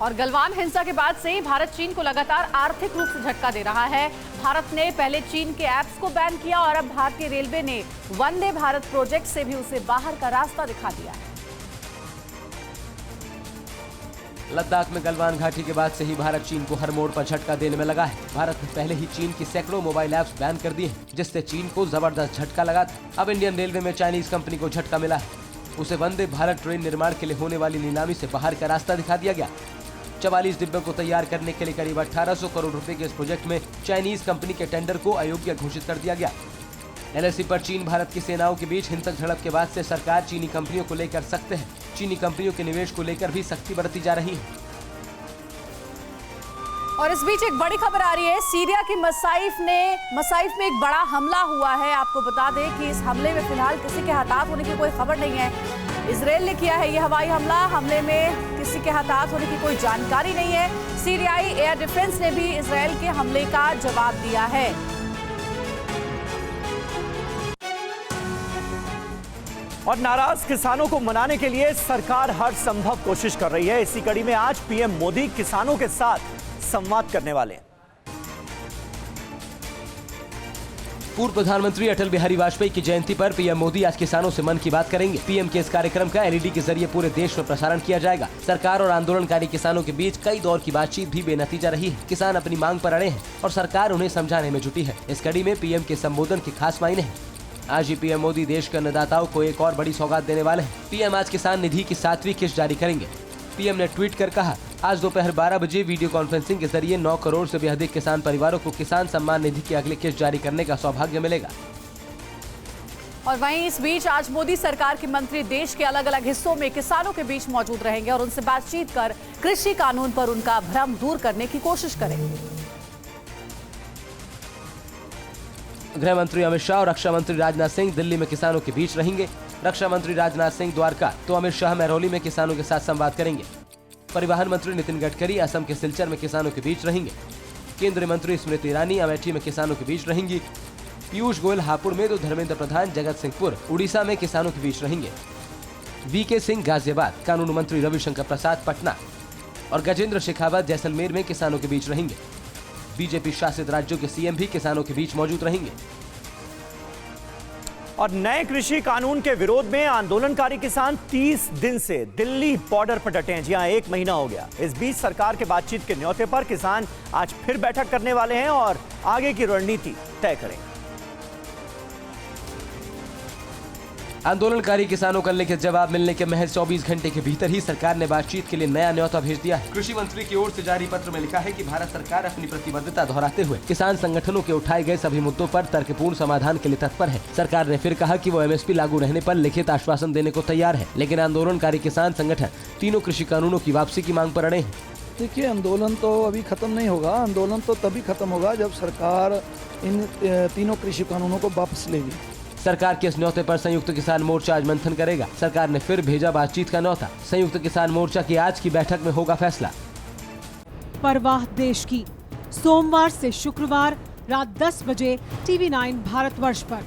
और गलवान हिंसा के बाद से ही भारत चीन को लगातार आर्थिक रूप से झटका दे रहा है। भारत ने पहले चीन के ऐप्स को बैन किया और अब भारतीय रेलवे ने वंदे भारत प्रोजेक्ट से भी उसे बाहर का रास्ता दिखा दिया है। लद्दाख में गलवान घाटी के बाद से ही भारत चीन को हर मोड़ पर झटका देने में लगा है। भारत ने पहले ही चीन की सैकड़ों मोबाइल ऐप्स बैन कर दिए हैं, जिससे चीन को जबरदस्त झटका लगा था। अब इंडियन रेलवे में चाइनीज कंपनी को झटका मिला है। उसे वंदे भारत ट्रेन निर्माण के लिए होने वाली नीलामी से बाहर का रास्ता दिखा दिया गया। 44 डिब्बों को तैयार करने के लिए करीब 1800 करोड़ रुपए के इस प्रोजेक्ट में चाइनीज कंपनी के टेंडर को अयोग्य घोषित कर दिया गया। एलएसी पर चीन भारत की सेनाओं के बीच हिंसक झड़प के बाद से सरकार चीनी कंपनियों को लेकर सख्त है। चीनी कंपनियों के निवेश को लेकर भी सख्ती बरती जा रही है। और इस बीच एक बड़ी खबर आ रही है। सीरिया की मसाइफ में एक बड़ा हमला हुआ है। आपको बता दें कि इस हमले में फिलहाल किसी के हताहत होने की कोई खबर नहीं है। इजराइल ने किया है यह हवाई हमला। हमले में किसी के हताहत होने की कोई जानकारी नहीं है। सीरियाई एयर डिफेंस ने भी इजराइल के हमले का जवाब दिया है। और नाराज किसानों को मनाने के लिए सरकार हर संभव कोशिश कर रही है। इसी कड़ी में आज पीएम मोदी किसानों के साथ संवाद करने वाले हैं। पूर्व प्रधानमंत्री अटल बिहारी वाजपेयी की जयंती पर पीएम मोदी आज किसानों से मन की बात करेंगे। पीएम के इस कार्यक्रम का एलईडी के जरिए पूरे देश में प्रसारण किया जाएगा। सरकार और आंदोलनकारी किसानों के बीच कई दौर की बातचीत भी बेनतीजा रही है। किसान अपनी मांग पर अड़े हैं और सरकार उन्हें समझाने में जुटी है। इस कड़ी में पीएम के संबोधन की खास मायने हैं। आज ही पीएम मोदी देश के अन्नदाताओं को एक और बड़ी सौगात देने वाले हैं। पीएम आज किसान निधि की 7वीं किस्त जारी करेंगे। पीएम ने ट्वीट कर कहा, आज दोपहर 12 बजे वीडियो कॉन्फ्रेंसिंग के जरिए 9 करोड़ से भी अधिक किसान परिवारों को किसान सम्मान निधि की अगली किस्त जारी करने का सौभाग्य मिलेगा। और वहीं इस बीच आज मोदी सरकार के मंत्री देश के अलग अलग हिस्सों में किसानों के बीच मौजूद रहेंगे और उनसे बातचीत कर कृषि कानून पर उनका भ्रम दूर करने की कोशिश करेंगे। गृह मंत्री अमित शाह और रक्षा मंत्री राजनाथ सिंह दिल्ली में किसानों के बीच रहेंगे। रक्षा मंत्री राजनाथ सिंह द्वारका तो अमित शाह महरौली में किसानों के साथ संवाद करेंगे। परिवहन मंत्री नितिन गडकरी असम के सिलचर में किसानों के बीच रहेंगे। केंद्रीय मंत्री स्मृति ईरानी अमेठी में किसानों के बीच रहेंगी। पीयूष गोयल हापुड़ में तो धर्मेंद्र प्रधान जगत सिंहपुर उड़ीसा में किसानों के बीच रहेंगे। वीके सिंह गाजियाबाद, कानून मंत्री रविशंकर प्रसाद पटना और गजेंद्र शेखावत जैसलमेर में किसानों के बीच रहेंगे। बीजेपी शासित राज्यों के सीएम भी किसानों के बीच मौजूद रहेंगे। और नए कृषि कानून के विरोध में आंदोलनकारी किसान 30 दिन से दिल्ली बॉर्डर पर डटे हैं। जी हां, 1 महीना हो गया। इस बीच सरकार के बातचीत के न्योते पर किसान आज फिर बैठक करने वाले हैं और आगे की रणनीति तय करेंगे। आंदोलनकारी किसानों का लिखित जवाब मिलने के महज 24 घंटे के भीतर ही सरकार ने बातचीत के लिए नया न्योता भेज दिया है। कृषि मंत्री की ओर से जारी पत्र में लिखा है कि भारत सरकार अपनी प्रतिबद्धता दोहराते हुए किसान संगठनों के उठाए गए सभी मुद्दों पर तर्कपूर्ण समाधान के लिए तत्पर है। सरकार ने फिर कहा कि वो एमएसपी लागू रहने पर लिखित आश्वासन देने को तैयार है, लेकिन आंदोलनकारी किसान संगठन तीनों कृषि कानूनों की वापसी की मांग पर अड़े हैं। देखिए, आंदोलन तो अभी खत्म नहीं होगा। आंदोलन तो तभी खत्म होगा जब सरकार इन तीनों कृषि कानूनों को वापस लेगी। सरकार के इस न्योते पर संयुक्त किसान मोर्चा आज मंथन करेगा। सरकार ने फिर भेजा बातचीत का न्योता। संयुक्त किसान मोर्चा की आज की बैठक में होगा फैसला। परवाह देश की, सोमवार से शुक्रवार रात 10 बजे TV9 भारतवर्ष पर।